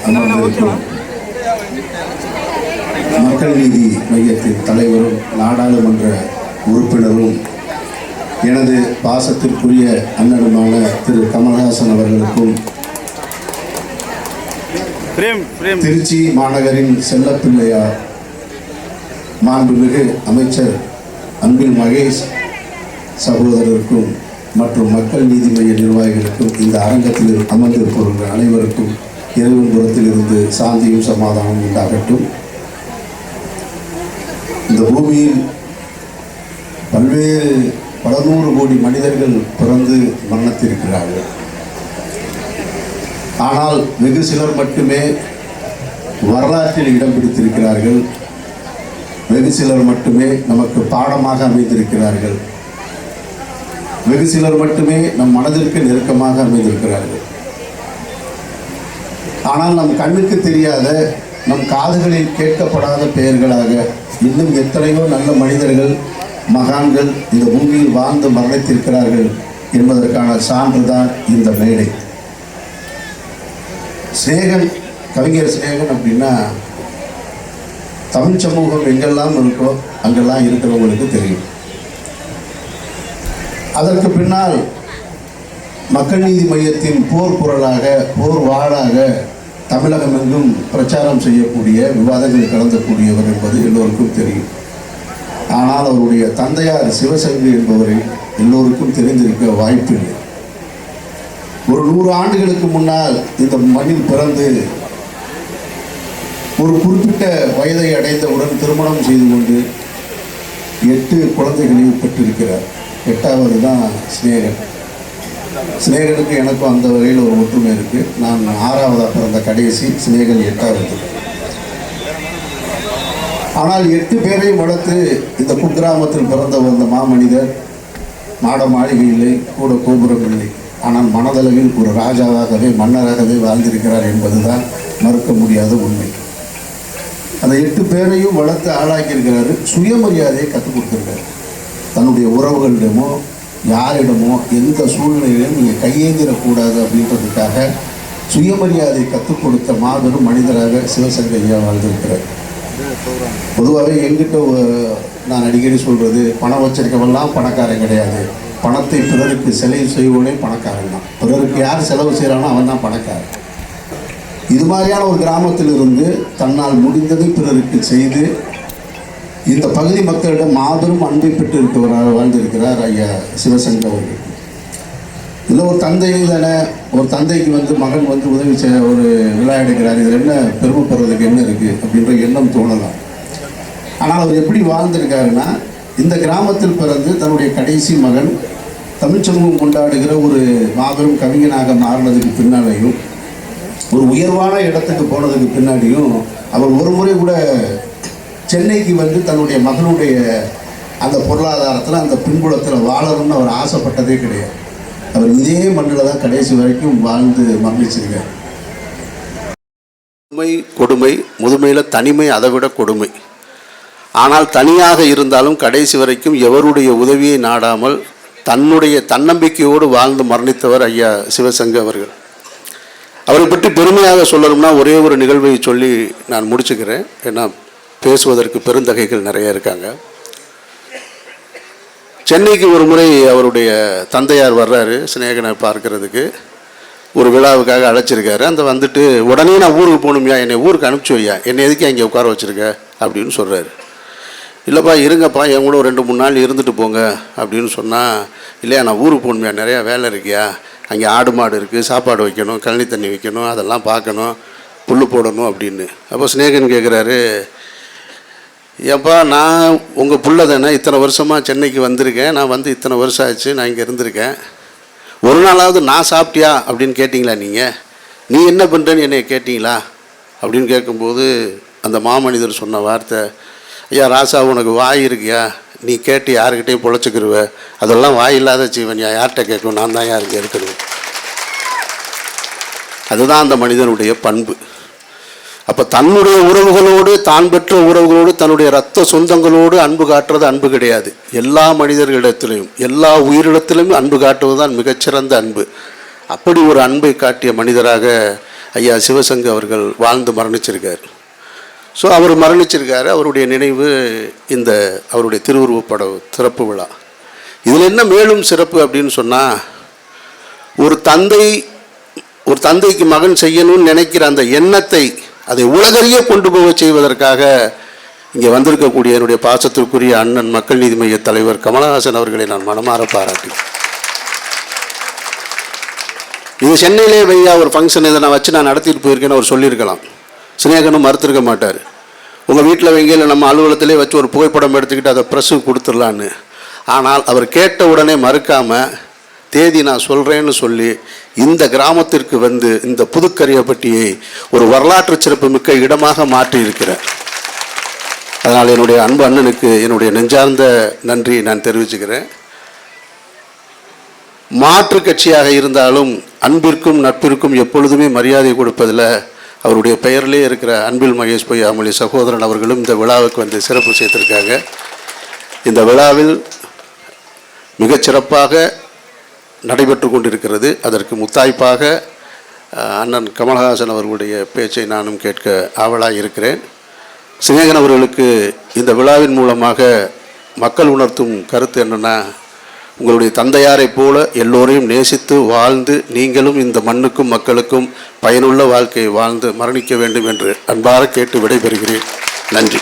அமர்ந்திருக்கும் மக்கள் நீதி மையத்தின் தலைவரும் நாடாளுமன்ற உறுப்பினரும் எனது பாசத்திற்குரிய அண்ணனுமான திரு கமல்ஹாசன் அவர்களுக்கும் திருச்சி மாநகரின் செல்லப்பிள்ளையார் மாண்புமிகு அமைச்சர் அன்பில் மகேஷ் சகோதரருக்கும் மற்றும் மக்கள் நீதி மைய நிர்வாகிகளுக்கும் இந்த அரங்கத்தில் அமர்ந்திருப்பவர்கள் அனைவருக்கும் இறைவன் புறத்திலிருந்து சாந்தியும் சமாதானம் உண்டாகட்டும். இந்த பூமியில் பல்வேறு பல நூறு கோடி மனிதர்கள் பிறந்து மரணத்திருக்கிறார்கள். ஆனால் வெகு சிலர் மட்டுமே வரலாற்றில் இடம் பிடித்திருக்கிறார்கள். வெகு சிலர் மட்டுமே நமக்கு பாடமாக அமைந்திருக்கிறார்கள். வெகு சிலர் மட்டுமே நம் மனதிற்கு நெருக்கமாக அமைந்திருக்கிறார்கள். ஆனால் நம் கண்ணுக்கு தெரியாத, நம் காதுகளில் கேட்கப்படாத பெயர்களாக இன்னும் எத்தனையோ நல்ல மனிதர்கள், மகான்கள் இந்த பூமியில் வாழ்ந்து மரணித்திருக்கிறார்கள் என்பதற்கான சான்றுதான் இந்த மேடை. சிநேகன், கவிஞர் சிநேகன் அப்படின்னா தமிழ் சமூகம் எங்கெல்லாம் இருக்கோ அங்கெல்லாம் இருக்கிறவங்களுக்கு தெரியும். அதற்கு பின்னால் மக்கள் நீதி மையத்தின் போர் குரலாக, போர் வாழாக தமிழகம் எங்கும் பிரச்சாரம் செய்யக்கூடிய, விவாதங்கள் கலந்தக்கூடியவர் என்பது எல்லோருக்கும் தெரியும். ஆனால் அவருடைய தந்தையார் சிவசங்கி என்பவரை எல்லோருக்கும் தெரிந்திருக்க வாய்ப்பில்லை. ஒரு 100 ஆண்டுகளுக்கு முன்னால் இந்த மண்ணில் பிறந்து ஒரு குறிப்பிட்ட வயதை அடைந்தவுடன் திருமணம் செய்து கொண்டு 8 குழந்தைகளையும் பெற்றிருக்கிறார். 8வது தான் சிநேகன். சிநேகனுக்கு எனக்கும் அந்த வகையில் ஒரு ஒற்றுமை இருக்குது. நான் 6வதாக பிறந்த கடைசி, சிநேகன் 8வது. ஆனால் 8 பேரையும் வளர்த்து இந்த குக்கிராமத்தில் பிறந்த வந்த மாமனிதர் மாட மாளிகையில்லை, கூட கோபுரம் இல்லை. ஆனால் மனதளவில் ஒரு ராஜாவாகவே, மன்னராகவே வாழ்ந்திருக்கிறார் என்பதுதான் மறுக்க முடியாத உண்மை. அந்த 8 பேரையும் வளர்த்து ஆளாக்கியிருக்கிறாரு. சுயமரியாதையை கற்றுக் கொடுத்துருக்காரு. தன்னுடைய உறவுகளிடமோ யாரிடமோ எந்த சூழ்நிலையிலும் நீங்கள் கையேந்திரக்கூடாது அப்படின்றதுக்காக சுயமரியாதை கற்றுக் கொடுத்த மாபெரும் மனிதராக சிவசங்கர் வாழ்ந்திருக்கிறார். பொதுவாகவே எங்கிட்ட நான் அடிக்கடி சொல்கிறது, பணம் வச்சிருக்கவெல்லாம் பணக்காரன் கிடையாது. பணத்தை பிறருக்கு செலவு செய்வனே பணக்காரன் தான். பிறருக்கு யார் செலவு செய்கிறானோ அவன் தான் பணக்காரன். இது மாதிரியான ஒரு கிராமத்தில் இருந்து தன்னால் முடிந்ததை பிறருக்கு செய்து இந்த பகுதி மக்களிடம் மாபெரும் அன்பை பெற்று இருக்கிறவராக வாழ்ந்திருக்கிறார் ஐயா சிவசங்கர் அவர்கள். இல்லை ஒரு தந்தை தானே, ஒரு தந்தைக்கு மகன் உதவி செய்ய ஒரு விழா எடுக்கிறார், இதில் என்ன பெருமைப்படுறதுக்கு என்ன இருக்குது அப்படின்ற எண்ணம் தோணலாம். ஆனால் அவர் எப்படி வாழ்ந்திருக்காருன்னா, இந்த கிராமத்தில் பிறந்து தன்னுடைய கடைசி மகன் தமிழ் சமூகம் கொண்டாடுகிற ஒரு மாபெரும் கவிஞனாக மாறினதுக்கு பின்னாலேயும், ஒரு உயர்வான இடத்துக்கு போனதுக்கு பின்னாடியும், அவர் ஒரு முறை கூட சென்னைக்கு தன்னுடைய மகனுடைய அந்த பொருளாதாரத்தில், அந்த பின்புலத்தில் வாழணும்னு அவர் ஆசைப்பட்டதே கிடையாது. அவர் இதே மண்ணில் தான் கடைசி வரைக்கும் வாழ்ந்து மரணிச்சிருக்கார். கொடுமை, முதுமையில் தனிமை அதை விட கொடுமை. ஆனால் தனியாக இருந்தாலும் கடைசி வரைக்கும் எவருடைய உதவியை நாடாமல் தன்னுடைய தன்னம்பிக்கையோடு வாழ்ந்து மரணித்தவர் ஐயா சிவசங்கர் அவர்கள். அவரை பற்றி பெருமையாக சொல்லணும்னா ஒரே ஒரு நிகழ்வை சொல்லி நான் முடிச்சுக்கிறேன். ஏன்னா பேசுவதற்கு பெருந்தகைகள் நிறைய இருக்காங்க. சென்னைக்கு ஒரு முறை அவருடைய தந்தையார் வர்றாரு சிநேகனை பார்க்கறதுக்கு. ஒரு விழாவுக்காக அழைச்சிருக்காரு. அந்த வந்துட்டு உடனே நான் ஊருக்கு போகணுமையா, என்னை ஊருக்கு அனுப்பிச்சி வையா, என்னை எதுக்கு அங்கே உட்கார வச்சுருக்க அப்படின்னு சொல்கிறாரு. இல்லைப்பா இருங்கப்பா, என் கூட 2-3 நாள் இருந்துட்டு போங்க அப்படின்னு சொன்னால், இல்லையா நான் ஊருக்கு போகணுமையா, நிறையா வேலை இருக்கியா, அங்கே ஆடு மாடு இருக்குது, சாப்பாடு வைக்கணும், கழனி தண்ணி வைக்கணும், அதெல்லாம் பார்க்கணும், புல் போடணும் அப்படின்னு. அப்போ சிநேகன் கேட்குறாரு, ஏப்பா நான் உங்கள் புள்ள தானே, இத்தனை வருஷமாக சென்னைக்கு வந்திருக்கேன், நான் இத்தனை வருஷம் ஆச்சு, நான் இங்கே இருந்திருக்கேன், ஒரு நாளாவது நான் சாப்பிட்டியா அப்படின்னு கேட்டிங்களா, நீங்கள் நீ என்ன பண்ணுறேன்னு என்னை கேட்டிங்களா அப்படின்னு கேட்கும்போது அந்த மாமனிதர் சொன்ன வார்த்தை, ஐயா ராசா உனக்கு வாய் இருக்கியா, நீ கேட்டு யாருக்கிட்டையும் பொழைச்சிக்கிருவ, அதெல்லாம் வாய் இல்லாத ஜீவன்யா, யார்கிட்ட கேட்கணும், நான் தான் யாருக்கு இருக்கணும். அதுதான் அந்த மனிதனுடைய பண்பு. அப்போ தன்னுடைய உறவுகளோடு, தான் பெற்ற உறவுகளோடு, தன்னுடைய இரத்த சொந்தங்களோடு அன்பு காட்டுறது அன்பு கிடையாது. எல்லா மனிதர்களிடத்திலையும், எல்லா உயிரிடத்திலும் அன்பு காட்டுவது தான் மிகச்சிறந்த அன்பு. அப்படி ஒரு அன்பை காட்டிய மனிதராக ஐயா சிவசங்கு அவர்கள் வாழ்ந்து மரணிச்சிருக்கார். ஸோ அவர் மரணிச்சிருக்காரு. அவருடைய நினைவு இந்த அவருடைய திருவுருவப்பட சிறப்பு விழா. இதில் என்ன மேலும் சிறப்பு அப்படின்னு சொன்னால், ஒரு தந்தைக்கு மகன் செய்யணும்னு நினைக்கிற அந்த எண்ணத்தை அதை உலகறிய கொண்டு போக செய்வதற்காக இங்கே வந்திருக்கக்கூடிய என்னுடைய பாசத்திற்குரிய அண்ணன் மக்கள் நீதி மைய தலைவர் கமலஹாசன் அவர்களை நான் மனமாற பாராட்டி. இது சென்னையிலே வையா ஒரு ஃபங்க்ஷன் இதை நான் வச்சு நான் நடத்திட்டு போயிருக்கேன்னு அவர் சொல்லியிருக்கலாம். சினேகனும் மறுத்திருக்க மாட்டார். உங்கள் வீட்டில் வைங்க, இல்லை நம்ம அலுவலகத்திலே வச்சு ஒரு புகைப்படம் எடுத்துக்கிட்டு அதை ப்ரெஸ்ஸுக்கு கொடுத்துடலான்னு. ஆனால் அவர் கேட்ட உடனே மறுக்காமல் தேதி நான் சொல்கிறேன்னு சொல்லி இந்த கிராமத்திற்கு வந்து இந்த புதுக்கரியப்பட்டியை ஒரு வரலாற்று சிறப்பு மிக்க இடமாக மாற்றி இருக்கிறார். அதனால் என்னுடைய அன்பு அண்ணனுக்கு என்னுடைய நெஞ்சார்ந்த நன்றி நான் தெரிவிச்சுக்கிறேன். மாற்று கட்சியாக இருந்தாலும் அன்பிற்கும் நட்பிற்கும் எப்பொழுதுமே மரியாதை கொடுப்பதில் அவருடைய பெயரிலே இருக்கிற அன்பில் மகேஷ் பொய்யாமொழி சகோதரன் அவர்களும் இந்த விழாவுக்கு வந்து சிறப்பு சேர்த்திருக்காங்க. இந்த விழாவில் மிகச்சிறப்பாக நடைபெற்று கொண்டிருக்கிறது. அதற்கு முத்தாய்ப்பாக அண்ணன் கமலஹாசன் அவர்களுடைய பேச்சை நானும் கேட்க ஆவலாக இருக்கிறேன். சினேகன் அவர்களுக்கு இந்த விழாவின் மூலமாக மக்கள் உணர்த்தும் கருத்து என்னென்னா, உங்களுடைய தந்தையாரை போல எல்லோரையும் நேசித்து வாழ்ந்து நீங்களும் இந்த மண்ணுக்கும் மக்களுக்கும் பயனுள்ள வாழ்க்கையை வாழ்ந்து மரணிக்க வேண்டும் என்று அன்பாக கேட்டு விடைபெறுகிறேன். நன்றி.